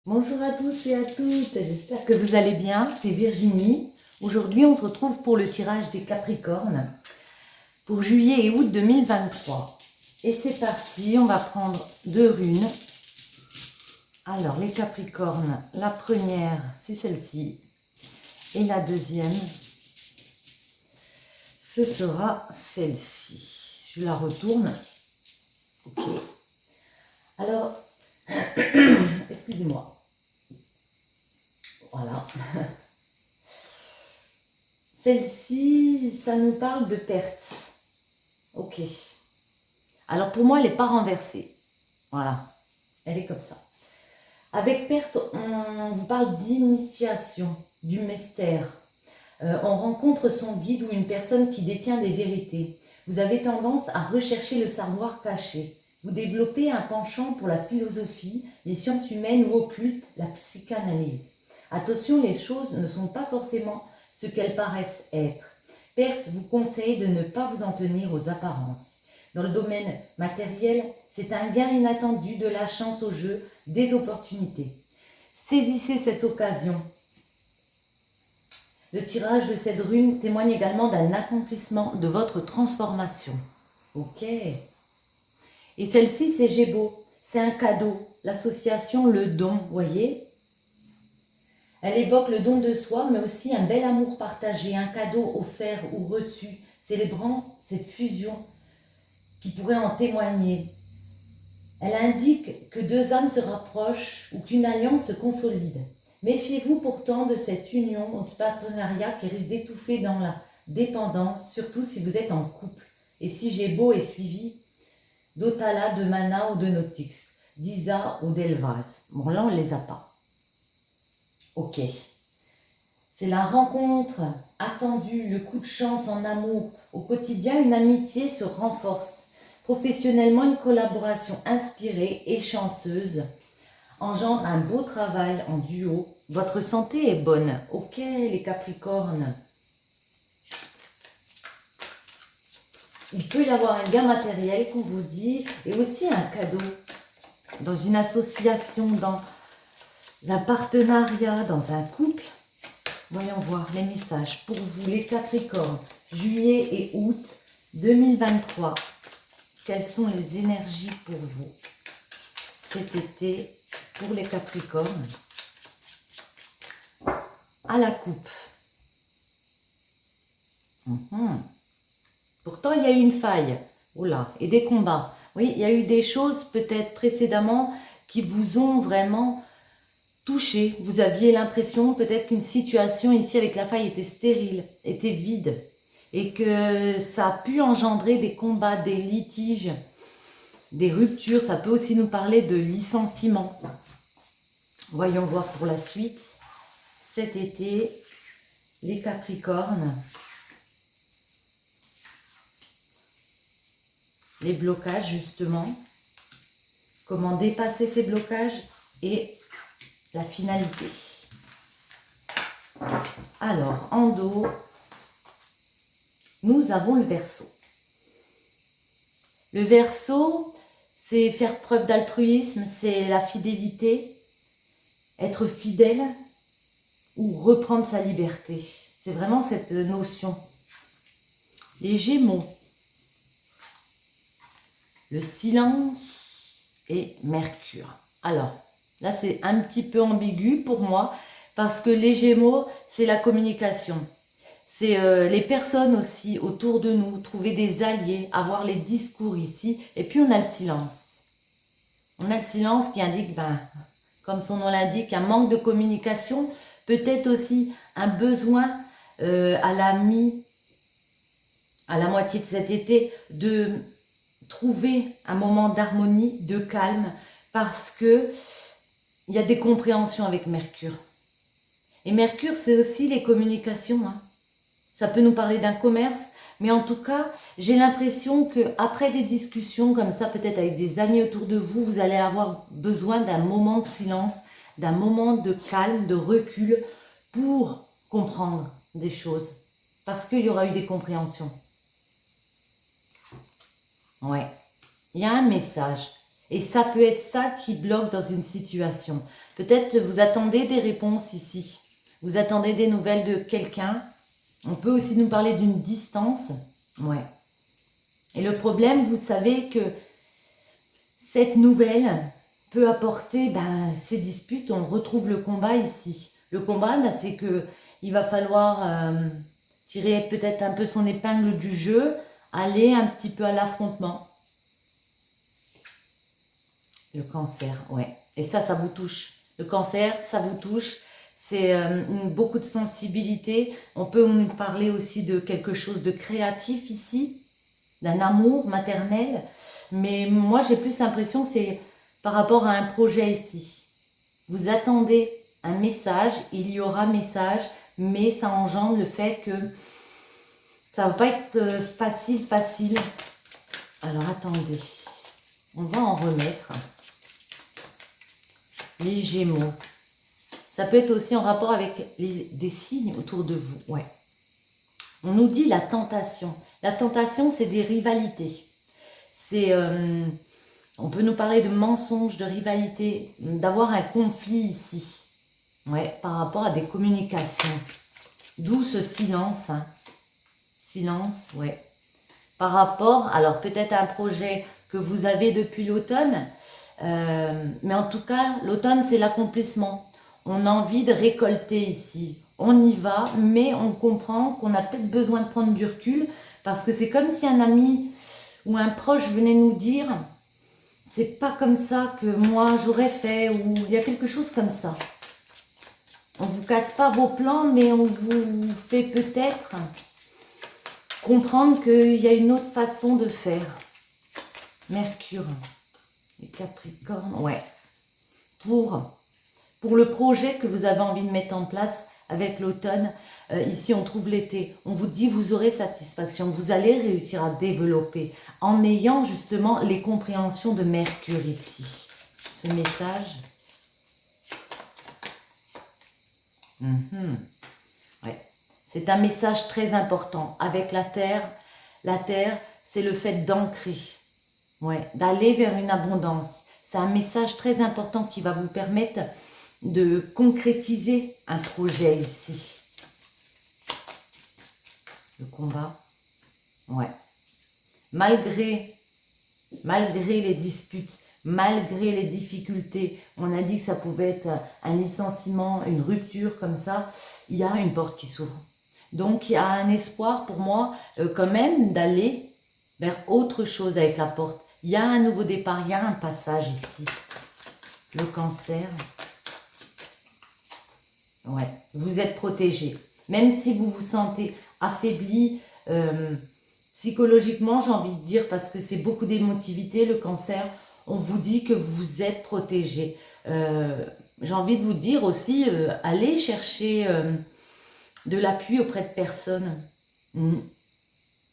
Bonjour à tous et à toutes, j'espère que vous allez bien, c'est Virginie. Aujourd'hui on se retrouve pour le tirage des Capricornes pour juillet et août 2023. Et c'est parti, on va prendre deux runes. Alors les Capricornes, la première c'est celle-ci et la deuxième ce sera celle-ci. Je la retourne. Ok. Alors, excusez-moi. Voilà. Celle-ci, ça nous parle de perte. Ok. Alors pour moi, elle n'est pas renversée. Voilà. Elle est comme ça. Avec perte, on vous parle d'initiation, du mystère. On rencontre son guide ou une personne qui détient des vérités. Vous avez tendance à rechercher le savoir caché. Vous développez un penchant pour la philosophie, les sciences humaines ou occultes, la psychanalyse. Attention, les choses ne sont pas forcément ce qu'elles paraissent être. Perte vous conseille de ne pas vous en tenir aux apparences. Dans le domaine matériel, c'est un gain inattendu, de la chance au jeu, des opportunités. Saisissez cette occasion. Le tirage de cette rune témoigne également d'un accomplissement de votre transformation. Ok. Et celle-ci, c'est Gémeaux. C'est un cadeau. L'association, le don, voyez. Elle évoque le don de soi, mais aussi un bel amour partagé, un cadeau offert ou reçu, célébrant cette fusion qui pourrait en témoigner. Elle indique que deux âmes se rapprochent ou qu'une alliance se consolide. Méfiez-vous pourtant de cette union ou de partenariat qui risque d'étouffer dans la dépendance, surtout si vous êtes en couple. Et si Gémeaux est suivi d'Otala, de Mana ou de Notix, d'Isa ou d'Elvas. Bon, là, on ne les a pas. Ok. C'est la rencontre attendue, le coup de chance en amour. Au quotidien, une amitié se renforce. Professionnellement, une collaboration inspirée et chanceuse engendre un beau travail en duo. Votre santé est bonne. Ok, les Capricornes. Il peut y avoir un gain matériel, qu'on vous dit, et aussi un cadeau. Dans une association, dans un partenariat, dans un couple. Voyons voir les messages pour vous, les Capricornes, juillet et août 2023. Quelles sont les énergies pour vous cet été pour les Capricornes? À la coupe. Pourtant, il y a eu une faille. Oula, et des combats. Oui, il y a eu des choses peut-être précédemment qui vous ont vraiment touché. Vous aviez l'impression peut-être qu'une situation ici avec la faille était stérile, était vide. Et que ça a pu engendrer des combats, des litiges, des ruptures. Ça peut aussi nous parler de licenciement. Voyons voir pour la suite. Cet été, les Capricornes. Les blocages, justement. Comment dépasser ces blocages et la finalité. Alors, en dos, nous avons le Verseau. Le Verseau, c'est faire preuve d'altruisme, c'est la fidélité, être fidèle ou reprendre sa liberté. C'est vraiment cette notion. Les Gémeaux, le silence et Mercure. Alors, là c'est un petit peu ambigu pour moi parce que les Gémeaux, c'est la communication. C'est les personnes aussi autour de nous, trouver des alliés, avoir les discours ici. Et puis on a le silence. On a le silence qui indique, comme son nom l'indique, un manque de communication. Peut-être aussi un besoin à la moitié de cet été, de trouver un moment d'harmonie, de calme, parce que il y a des compréhensions avec Mercure. Et Mercure, c'est aussi les communications. Ça peut nous parler d'un commerce, mais en tout cas, j'ai l'impression qu'après des discussions comme ça, peut-être avec des amis autour de vous, vous allez avoir besoin d'un moment de silence, d'un moment de calme, de recul, pour comprendre des choses. Parce qu'il y aura eu des compréhensions. Ouais, il y a un message. Et ça peut être ça qui bloque dans une situation. Peut-être vous attendez des réponses ici. Vous attendez des nouvelles de quelqu'un. On peut aussi nous parler d'une distance. Ouais. Et le problème, vous savez que cette nouvelle peut apporter ces disputes. On retrouve le combat ici. Le combat, c'est que il va falloir tirer peut-être un peu son épingle du jeu, aller un petit peu à l'affrontement. Le cancer, ouais. Et ça vous touche. Le cancer, ça vous touche. C'est beaucoup de sensibilité. On peut nous parler aussi de quelque chose de créatif ici, d'un amour maternel. Mais moi, j'ai plus l'impression que c'est par rapport à un projet ici. Vous attendez un message, il y aura message, mais ça engendre le fait que ça va pas être facile. Alors, attendez. On va en remettre. Les Gémeaux. Ça peut être aussi en rapport avec des signes autour de vous. Ouais. On nous dit la tentation. La tentation, c'est des rivalités. C'est, on peut nous parler de mensonges, de rivalité, d'avoir un conflit ici. Ouais, par rapport à des communications. D'où ce silence. Hein. Silence, ouais. Par rapport, alors peut-être à un projet que vous avez depuis l'automne, mais en tout cas, l'automne, c'est l'accomplissement. On a envie de récolter ici. On y va, mais on comprend qu'on a peut-être besoin de prendre du recul parce que c'est comme si un ami ou un proche venait nous dire « c'est pas comme ça que moi j'aurais fait » ou il y a quelque chose comme ça. On ne vous casse pas vos plans, mais on vous fait peut-être comprendre qu'il y a une autre façon de faire. Mercure. Les Capricornes, ouais. Pour le projet que vous avez envie de mettre en place avec l'automne, ici on trouve l'été. On vous dit vous aurez satisfaction, vous allez réussir à développer en ayant justement les compréhensions de Mercure ici. Ce message. Ouais. C'est un message très important avec la Terre. La Terre, c'est le fait d'ancrer. Ouais, d'aller vers une abondance. C'est un message très important qui va vous permettre de concrétiser un projet ici. Le combat. Ouais. Malgré les disputes, malgré les difficultés, on a dit que ça pouvait être un licenciement, une rupture comme ça, il y a une porte qui s'ouvre. Donc il y a un espoir pour moi quand même d'aller vers autre chose avec la porte. Il y a un nouveau départ, il y a un passage ici. Le Cancer. Ouais, vous êtes protégé. Même si vous vous sentez affaibli psychologiquement, j'ai envie de dire, parce que c'est beaucoup d'émotivité, le Cancer, on vous dit que vous êtes protégé. J'ai envie de vous dire aussi, allez chercher de l'appui auprès de personnes.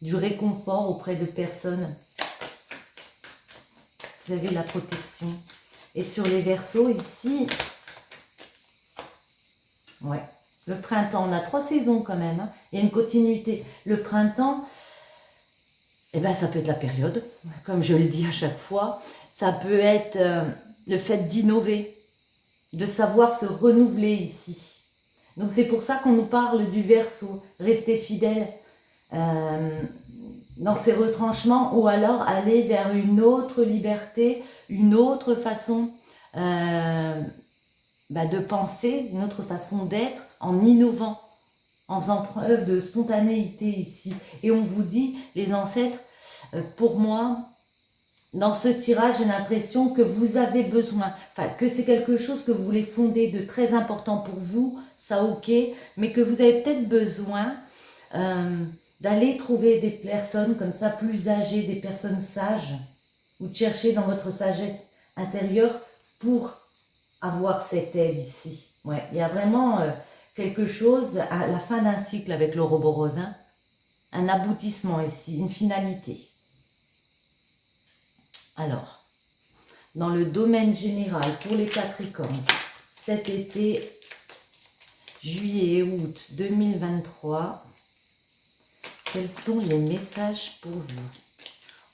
Du réconfort auprès de personnes. Vous avez la protection. Et sur les Verseaux, ici, ouais, le printemps, on a 3 saisons quand même. Hein. Il y a une continuité. Le printemps, eh ben, ça peut être la période, comme je le dis à chaque fois. Ça peut être le fait d'innover, de savoir se renouveler ici. Donc c'est pour ça qu'on nous parle du Verseau. Rester fidèle dans ses retranchements ou alors aller vers une autre liberté, une autre façon de penser, une autre façon d'être en innovant, en faisant preuve de spontanéité ici. Et on vous dit, les ancêtres, pour moi, dans ce tirage, j'ai l'impression que vous avez besoin, que c'est quelque chose que vous voulez fonder de très important pour vous, ça ok, mais que vous avez peut-être besoin d'aller trouver des personnes comme ça, plus âgées, des personnes sages, ou de chercher dans votre sagesse intérieure pour avoir cette aide ici. Ouais, il y a vraiment quelque chose, à la fin d'un cycle avec l'Ouroboros, hein, un aboutissement ici, une finalité. Alors, dans le domaine général, pour les Capricornes, cet été, juillet et août 2023, quels sont les messages pour vous?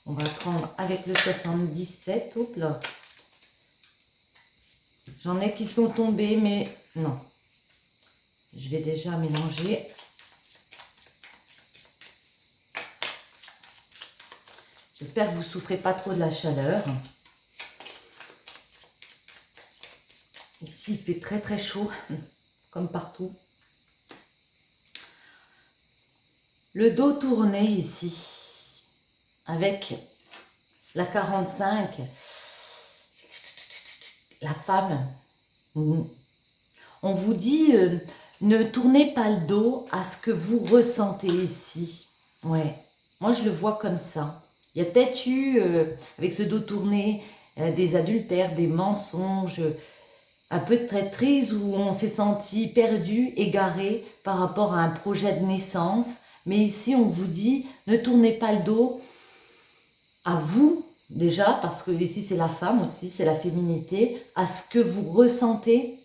On va prendre avec le 77, hop là. J'en ai qui sont tombés, mais non. Je vais déjà mélanger. J'espère que vous ne souffrez pas trop de la chaleur. Ici, il fait très très chaud, comme partout. Le dos tourné ici, avec la 45, la femme. On vous dit, ne tournez pas le dos à ce que vous ressentez ici. Ouais, moi je le vois comme ça. Il y a peut-être eu, avec ce dos tourné, des adultères, des mensonges, un peu de traîtrise où on s'est senti perdu, égaré par rapport à un projet de naissance. Mais ici, on vous dit, ne tournez pas le dos à vous, déjà, parce que ici, c'est la femme aussi, c'est la féminité, à ce que vous ressentez,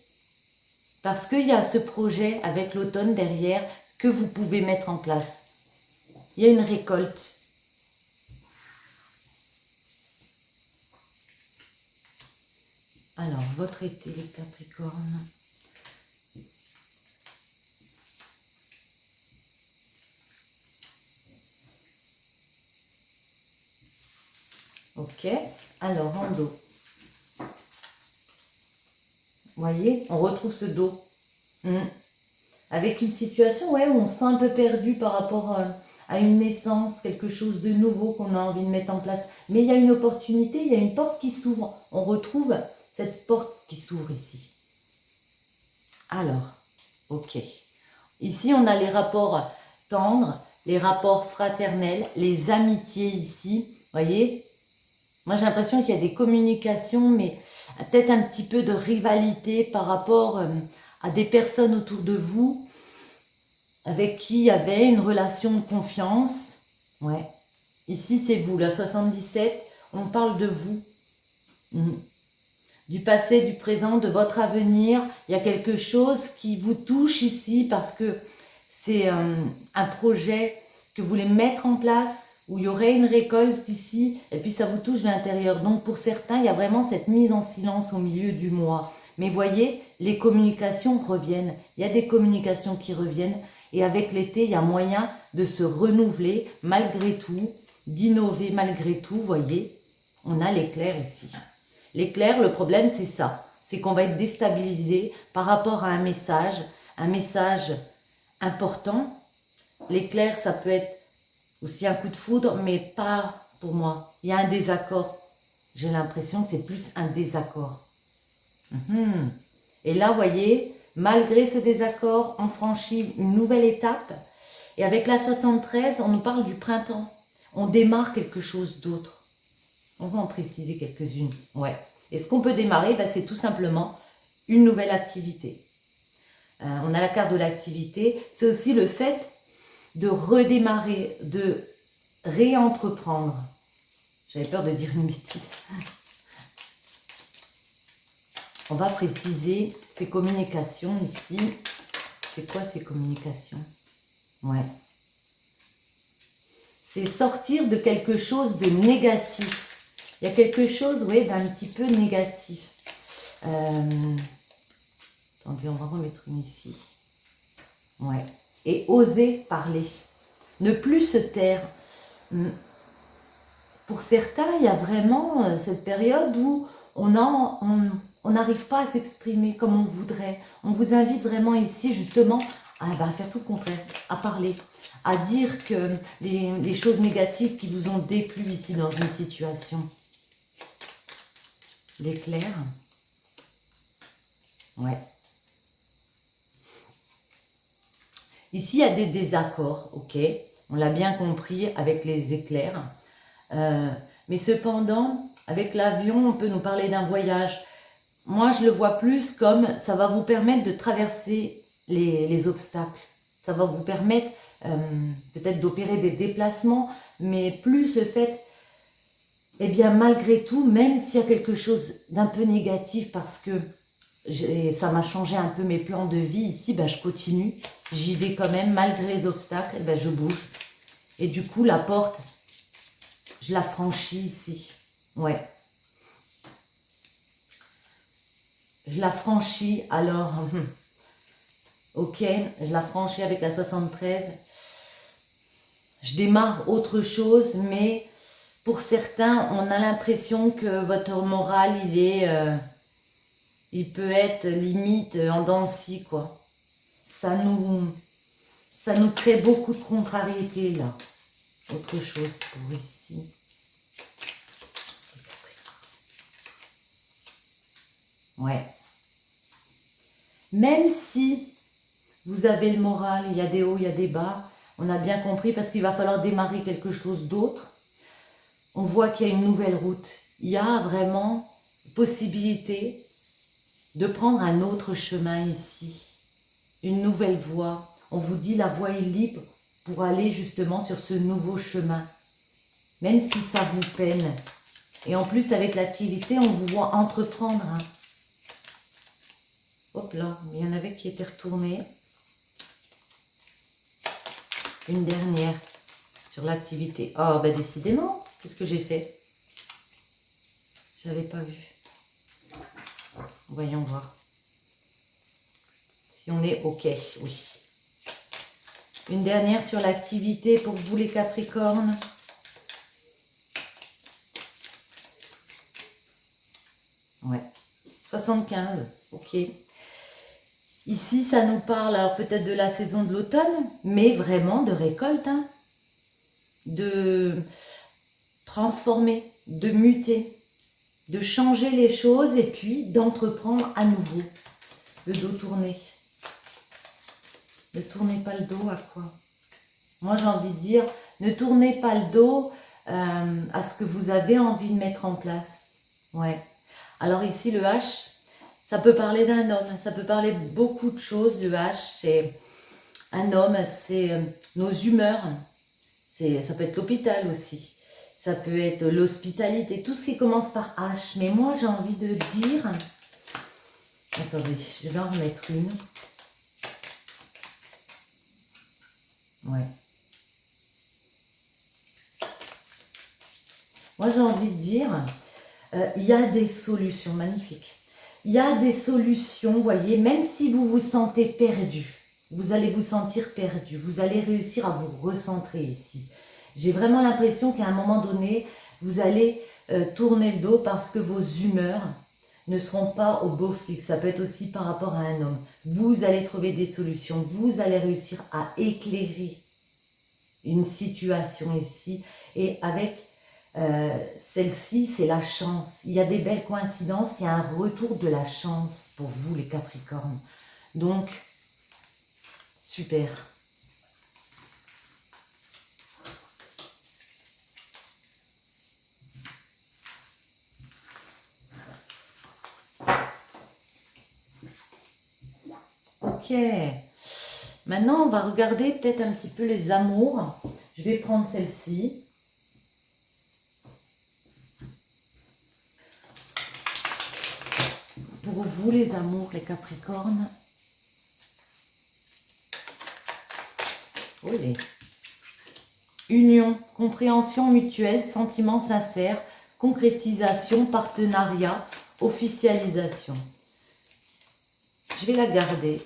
parce qu'il y a ce projet avec l'automne derrière que vous pouvez mettre en place. Il y a une récolte. Alors, votre été, les Capricornes. Ok, alors en dos. Vous voyez, on retrouve ce dos. Avec une situation où on se sent un peu perdu par rapport à une naissance, quelque chose de nouveau qu'on a envie de mettre en place. Mais il y a une opportunité, il y a une porte qui s'ouvre. On retrouve cette porte qui s'ouvre ici. Alors, ok. Ici, on a les rapports tendres, les rapports fraternels, les amitiés ici. Vous voyez, moi j'ai l'impression qu'il y a des communications, mais peut-être un petit peu de rivalité par rapport à des personnes autour de vous avec qui il y avait une relation de confiance. Ouais. Ici, c'est vous, la 77, on parle de vous. Du passé, du présent, de votre avenir. Il y a quelque chose qui vous touche ici parce que c'est un projet que vous voulez mettre en place, où il y aurait une récolte ici, et puis ça vous touche de l'intérieur. Donc pour certains, il y a vraiment cette mise en silence au milieu du mois. Mais voyez, les communications reviennent. Il y a des communications qui reviennent. Et avec l'été, il y a moyen de se renouveler malgré tout, d'innover malgré tout. Voyez, on a l'éclair ici. L'éclair, le problème, c'est ça. C'est qu'on va être déstabilisé par rapport à un message important. L'éclair, ça peut être aussi un coup de foudre, mais pas pour moi. Il y a un désaccord. J'ai l'impression que c'est plus un désaccord. Et là, vous voyez, malgré ce désaccord, on franchit une nouvelle étape. Et avec la 73, on nous parle du printemps. On démarre quelque chose d'autre. On va en préciser quelques-unes. Ouais. Et ce qu'on peut démarrer, c'est tout simplement une nouvelle activité. On a la carte de l'activité. C'est aussi le fait de redémarrer, de réentreprendre. J'avais peur de dire une bêtise. On va préciser ces communications ici. C'est quoi ces communications? Ouais. C'est sortir de quelque chose de négatif. Il y a quelque chose, d'un petit peu négatif. Attendez, on va remettre une ici. Ouais. Et oser parler. Ne plus se taire. Pour certains, il y a vraiment cette période où on n'arrive pas à s'exprimer comme on voudrait. On vous invite vraiment ici, justement, à faire tout le contraire, à parler, à dire que les choses négatives qui vous ont déplu ici dans une situation. L'éclair. Ouais. Ici, il y a des désaccords, ok. On l'a bien compris avec les éclairs. Mais cependant, avec l'avion, on peut nous parler d'un voyage. Moi, je le vois plus comme ça va vous permettre de traverser les obstacles. Ça va vous permettre peut-être d'opérer des déplacements, mais plus le fait, malgré tout, même s'il y a quelque chose d'un peu négatif parce que ça m'a changé un peu mes plans de vie ici, je continue. J'y vais quand même, malgré les obstacles, je bouge. Et du coup, la porte, je la franchis ici. Ouais. je la franchis, alors, ok, je la franchis avec la 73. Je démarre autre chose, mais pour certains, on a l'impression que votre moral, il peut être limite en dents de scie, quoi. Ça nous crée beaucoup de contrariétés, là. Autre chose pour ici. Ouais. Même si vous avez le moral, il y a des hauts, il y a des bas, on a bien compris parce qu'il va falloir démarrer quelque chose d'autre. On voit qu'il y a une nouvelle route. Il y a vraiment possibilité de prendre un autre chemin ici. Une nouvelle voie. On vous dit la voie est libre pour aller justement sur ce nouveau chemin. Même si ça vous peine. Et en plus, avec l'activité, on vous voit entreprendre. Hein. Hop là, il y en avait qui étaient retournés. Une dernière sur l'activité. Oh, ben décidément, qu'est-ce que j'ai fait? Je n'avais pas vu. Voyons voir. Si on est OK, oui. Une dernière sur l'activité pour vous les Capricornes. Ouais. 75, OK. Ici, ça nous parle alors peut-être de la saison de l'automne, mais vraiment de récolte, hein, de transformer, de muter, de changer les choses et puis d'entreprendre à nouveau. Le dos tourné. Ne tournez pas le dos à quoi? Moi, j'ai envie de dire, ne tournez pas le dos à ce que vous avez envie de mettre en place. Ouais. Alors ici, le H, ça peut parler d'un homme, ça peut parler beaucoup de choses, le H, c'est un homme, c'est nos humeurs, ça peut être l'hôpital aussi, ça peut être l'hospitalité, tout ce qui commence par H. Mais moi, j'ai envie de dire, attendez, je vais en remettre une. Ouais. Moi, j'ai envie de dire, il y a des solutions magnifiques. Il y a des solutions, vous voyez, même si vous vous sentez perdu, vous allez vous sentir perdu, vous allez réussir à vous recentrer ici. J'ai vraiment l'impression qu'à un moment donné, vous allez tourner le dos parce que vos humeurs ne seront pas au beau fixe. Ça peut être aussi par rapport à un homme. Vous allez trouver des solutions, vous allez réussir à éclairer une situation ici. Et avec celle-ci, c'est la chance. Il y a des belles coïncidences, il y a un retour de la chance pour vous les Capricornes. Donc, super. Ok. Maintenant, on va regarder peut-être un petit peu les amours. Je vais prendre celle-ci. Pour vous, les amours, les Capricornes. Oui. Union, compréhension mutuelle, sentiments sincères, concrétisation, partenariat, officialisation. Je vais la garder.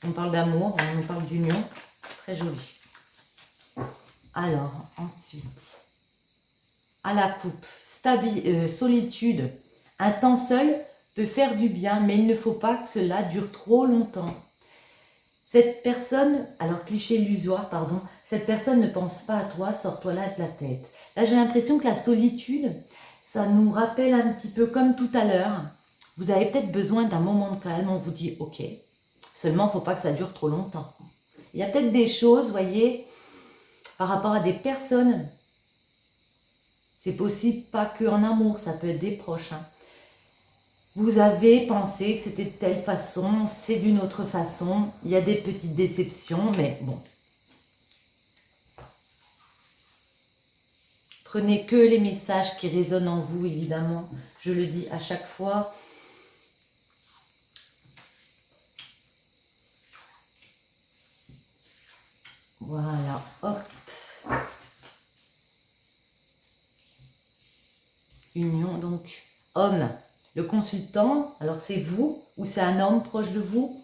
On parle d'amour, on parle d'union. Très joli. Alors, ensuite, à la coupe, solitude. Un temps seul peut faire du bien, mais il ne faut pas que cela dure trop longtemps. Cette personne, alors cliché illusoire, pardon, cette personne ne pense pas à toi, sors-toi là de la tête. Là, j'ai l'impression que la solitude, ça nous rappelle un petit peu comme tout à l'heure. Vous avez peut-être besoin d'un moment de calme, on vous dit ok. Seulement, il ne faut pas que ça dure trop longtemps. Il y a peut-être des choses, vous voyez, par rapport à des personnes. C'est possible pas que en amour, ça peut être des proches. Hein. Vous avez pensé que c'était de telle façon, c'est d'une autre façon. Il y a des petites déceptions, mais bon. Prenez que les messages qui résonnent en vous, évidemment. Je le dis à chaque fois. Voilà, hop. Union, donc, homme. Le consultant, alors c'est vous ou c'est un homme proche de vous?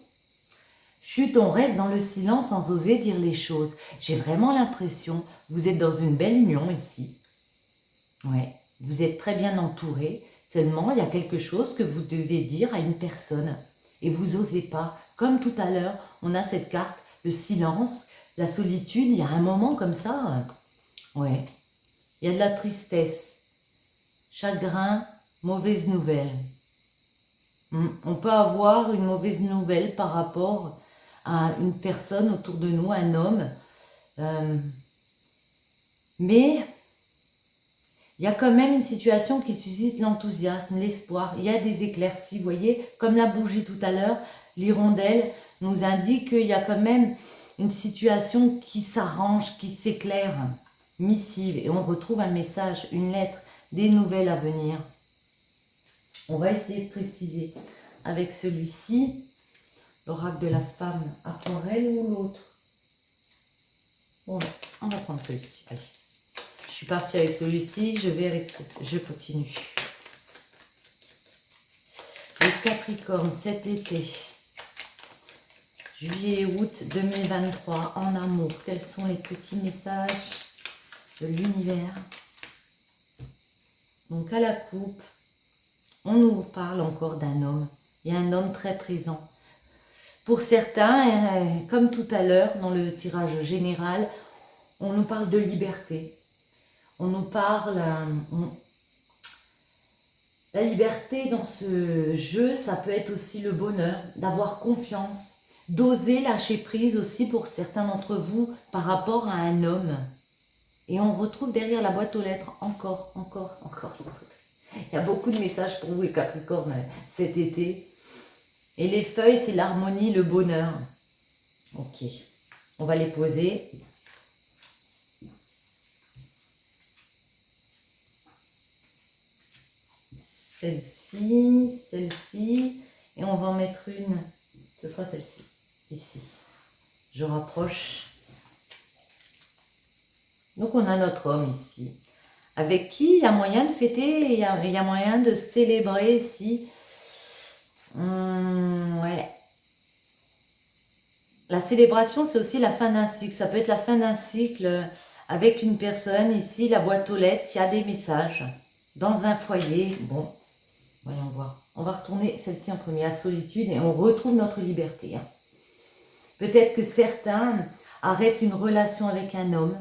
Chut, on reste dans le silence sans oser dire les choses. J'ai vraiment l'impression que vous êtes dans une belle union ici. Ouais, vous êtes très bien entouré. Seulement, il y a quelque chose que vous devez dire à une personne. Et vous n'osez pas. Comme tout à l'heure, on a cette carte, le silence, la solitude. Il y a un moment comme ça. Ouais, il y a de la tristesse, chagrin, mauvaise nouvelle. On peut avoir une mauvaise nouvelle par rapport à une personne autour de nous, un homme. Mais il y a quand même une situation qui suscite l'enthousiasme, l'espoir. Il y a des éclaircies, vous voyez, comme la bougie tout à l'heure, l'hirondelle nous indique qu'il y a quand même une situation qui s'arrange, qui s'éclaire, missive. Et on retrouve un message, une lettre, des nouvelles à venir. On va essayer de préciser avec celui-ci, l'oracle de la femme, aquarelle ou l'autre. Bon, on va prendre celui-ci. Allez. Je suis partie avec celui-ci, je continue. Les Capricornes, cet été, juillet et août 2023, en amour, quels sont les petits messages de l'univers? Donc à la coupe, on nous parle encore d'un homme. Il y a un homme très présent. Pour certains, comme tout à l'heure dans le tirage général, on nous parle de liberté. On nous parle... La liberté dans ce jeu, ça peut être aussi le bonheur, d'avoir confiance, d'oser lâcher prise aussi pour certains d'entre vous par rapport à un homme. Et on retrouve derrière la boîte aux lettres encore. Il y a beaucoup de messages pour vous les Capricornes cet été. Et les feuilles, c'est l'harmonie, le bonheur. Ok, on va les poser. Celle-ci, et on va en mettre une, ce sera celle-ci, ici. Je rapproche. Donc on a notre homme ici, avec qui il y a moyen de fêter, il y a moyen de célébrer ici. Ouais. La célébration, c'est aussi la fin d'un cycle. Ça peut être la fin d'un cycle avec une personne. Ici, la boîte aux lettres, il y a des messages. Dans un foyer, bon, voyons voir. On va retourner celle-ci en premier, à solitude, et on retrouve notre liberté. Peut-être que certains arrêtent une relation avec un homme.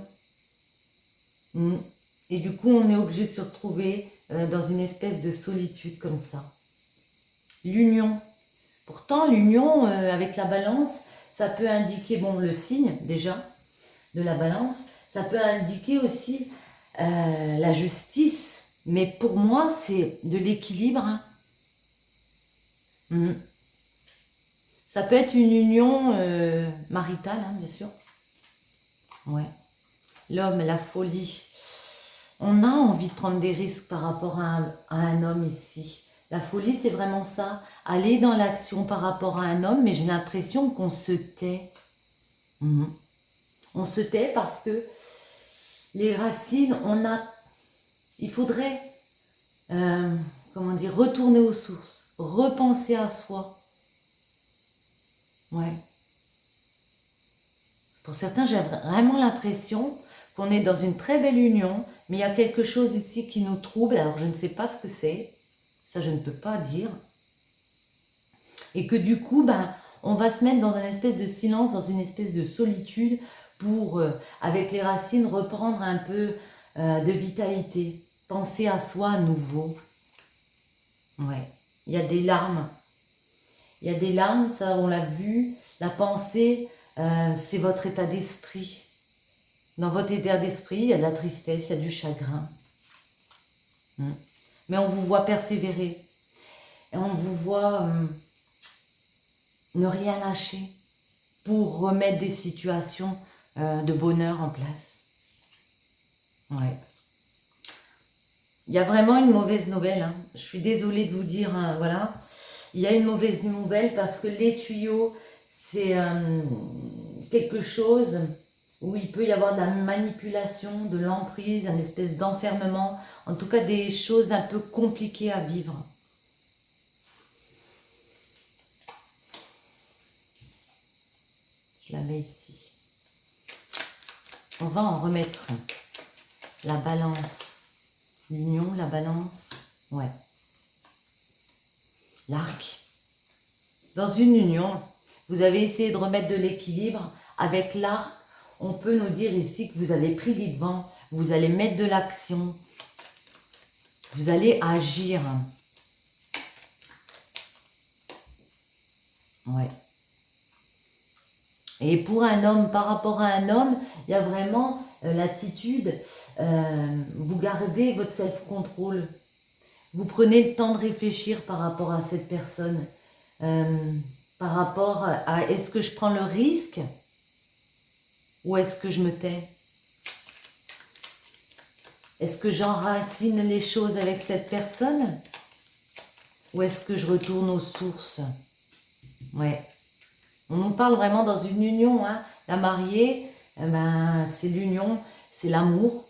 Et du coup, on est obligé de se retrouver dans une espèce de solitude comme ça. L'union. Pourtant, l'union avec la balance, ça peut indiquer, bon, le signe déjà de la balance, ça peut indiquer aussi la justice. Mais pour moi, c'est de l'équilibre. Ça peut être une union maritale, bien sûr. Ouais. L'homme, la folie. On a envie de prendre des risques par rapport à un homme ici. La folie, c'est vraiment ça. Aller dans l'action par rapport à un homme, mais j'ai l'impression qu'on se tait. On se tait parce que les racines, il faudrait, comment dire, retourner aux sources, repenser à soi. Ouais. Pour certains, j'ai vraiment l'impression qu'on est dans une très belle union, mais il y a quelque chose ici qui nous trouble, alors je ne sais pas ce que c'est, ça je ne peux pas dire. Et que du coup, on va se mettre dans une espèce de silence, dans une espèce de solitude pour, avec les racines, reprendre un peu de vitalité, penser à soi à nouveau. Ouais, il y a des larmes. Il y a des larmes, ça on l'a vu, la pensée, c'est votre état d'esprit. Dans votre état d'esprit, il y a de la tristesse, il y a du chagrin. Mais on vous voit persévérer. Et on vous voit ne rien lâcher pour remettre des situations de bonheur en place. Ouais. Il y a vraiment une mauvaise nouvelle. Je suis désolée de vous dire, voilà. Il y a une mauvaise nouvelle parce que les tuyaux, c'est quelque chose où il peut y avoir de la manipulation, de l'emprise, une espèce d'enfermement, en tout cas des choses un peu compliquées à vivre. la mets ici. On va en remettre la balance. L'union, la balance, ouais. L'arc. Dans une union, vous avez essayé de remettre de l'équilibre. Avec l'arc, on peut nous dire ici que vous avez pris les devants, vous allez mettre de l'action, vous allez agir. Ouais. Et pour un homme, par rapport à un homme, il y a vraiment l'attitude, vous gardez votre self-control. Vous prenez le temps de réfléchir par rapport à cette personne. Par rapport à est-ce que je prends le risque ou est-ce que je me tais? Est-ce que j'enracine les choses avec cette personne ou est-ce que je retourne aux sources? Ouais. On nous parle vraiment dans une union, hein. La mariée, ben, c'est l'union, c'est l'amour.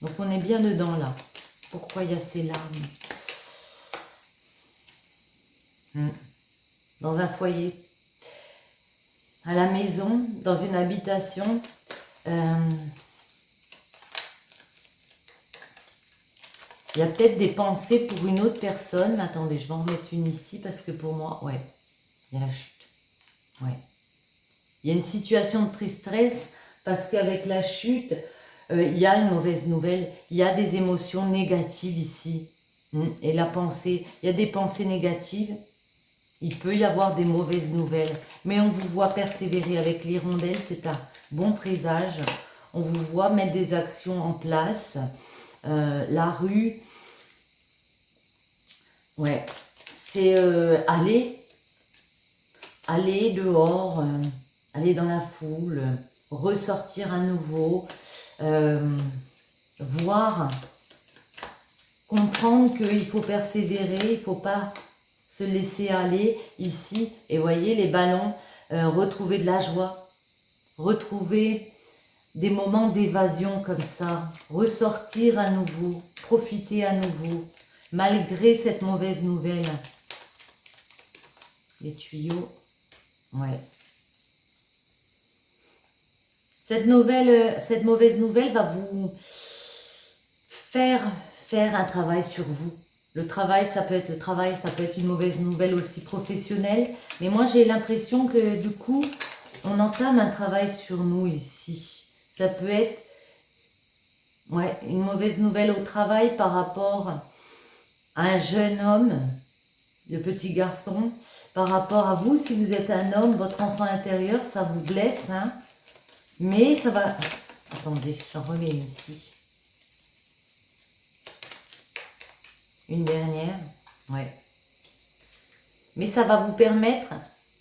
Donc on est bien dedans là. Pourquoi il y a ces larmes? Dans un foyer, à la maison, dans une habitation. Il y a peut-être des pensées pour une autre personne. Attendez, je vais en remettre une ici parce que pour moi, ouais, il y a la chute. Ouais. Il y a une situation de tristesse parce qu'avec la chute, il y a une mauvaise nouvelle. Il y a des émotions négatives ici. Et la pensée, il y a des pensées négatives. Il peut y avoir des mauvaises nouvelles. Mais on vous voit persévérer avec l'hirondelle. C'est un bon présage. On vous voit mettre des actions en place. La rue, ouais, c'est aller dehors, aller dans la foule, ressortir à nouveau, voir, comprendre qu'il faut persévérer, il ne faut pas se laisser aller ici. Et voyez les ballons, retrouver de la joie, retrouver des moments d'évasion comme ça, ressortir à nouveau, profiter à nouveau, malgré cette mauvaise nouvelle. Les tuyaux, ouais. Cette mauvaise nouvelle va vous faire un travail sur vous. Le travail, ça peut être une mauvaise nouvelle aussi professionnelle. Mais moi, j'ai l'impression que du coup, on entame un travail sur nous ici. Ça peut être une mauvaise nouvelle au travail par rapport à un jeune homme, le petit garçon. Par rapport à vous, si vous êtes un homme, votre enfant intérieur, ça vous blesse. Hein, mais ça va... Attendez, j'en remets une ici. Une dernière. Ouais. Mais ça va vous permettre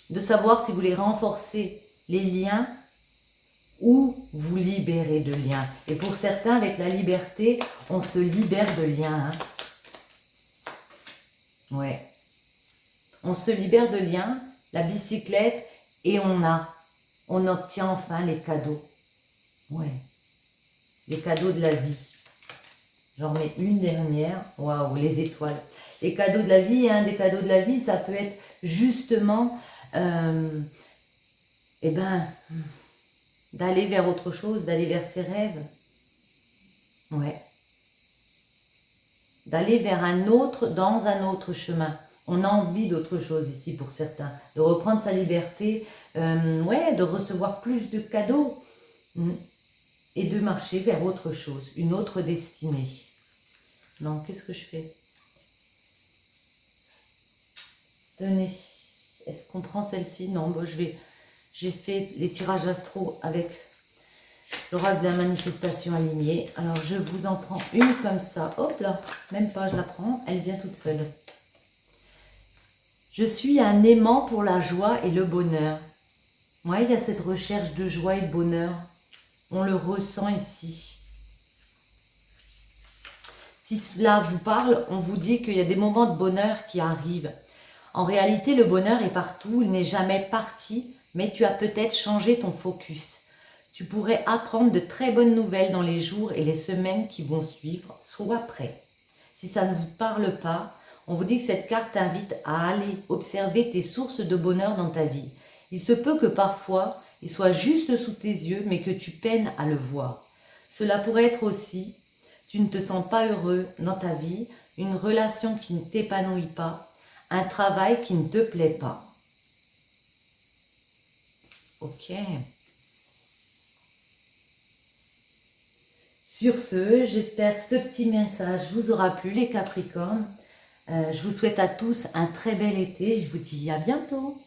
de savoir si vous voulez renforcer les liens ou vous libérer de liens. Et pour certains, avec la liberté, on se libère de liens. Hein. Ouais. On se libère de liens, la bicyclette, et on obtient enfin les cadeaux. Ouais. Les cadeaux de la vie. J'en mets une dernière. Waouh, les étoiles. Les cadeaux de la vie, un des cadeaux de la vie, ça peut être justement, d'aller vers autre chose, d'aller vers ses rêves. Ouais. D'aller vers dans un autre chemin. On a envie d'autre chose ici pour certains. De reprendre sa liberté, de recevoir plus de cadeaux. Et de marcher vers autre chose, une autre destinée. Non, qu'est-ce que je fais? Tenez, est-ce qu'on prend celle-ci? Non, bon, j'ai fait les tirages astro avec l'oracle de la manifestation alignée. Alors, je vous en prends une comme ça. Hop là, même pas, je la prends, elle vient toute seule. Je suis un aimant pour la joie et le bonheur. Ouais, il y a cette recherche de joie et de bonheur. On le ressent ici. Si cela vous parle, on vous dit qu'il y a des moments de bonheur qui arrivent. En réalité, le bonheur est partout, il n'est jamais parti, mais tu as peut-être changé ton focus. Tu pourrais apprendre de très bonnes nouvelles dans les jours et les semaines qui vont suivre. Sois prêt. Si ça ne vous parle pas, on vous dit que cette carte t'invite à aller observer tes sources de bonheur dans ta vie. Il se peut que parfois, il soit juste sous tes yeux, mais que tu peines à le voir. Cela pourrait être aussi, tu ne te sens pas heureux dans ta vie, une relation qui ne t'épanouit pas, un travail qui ne te plaît pas. Ok. Sur ce, j'espère que ce petit message vous aura plu, les Capricornes. Je vous souhaite à tous un très bel été. Je vous dis à bientôt.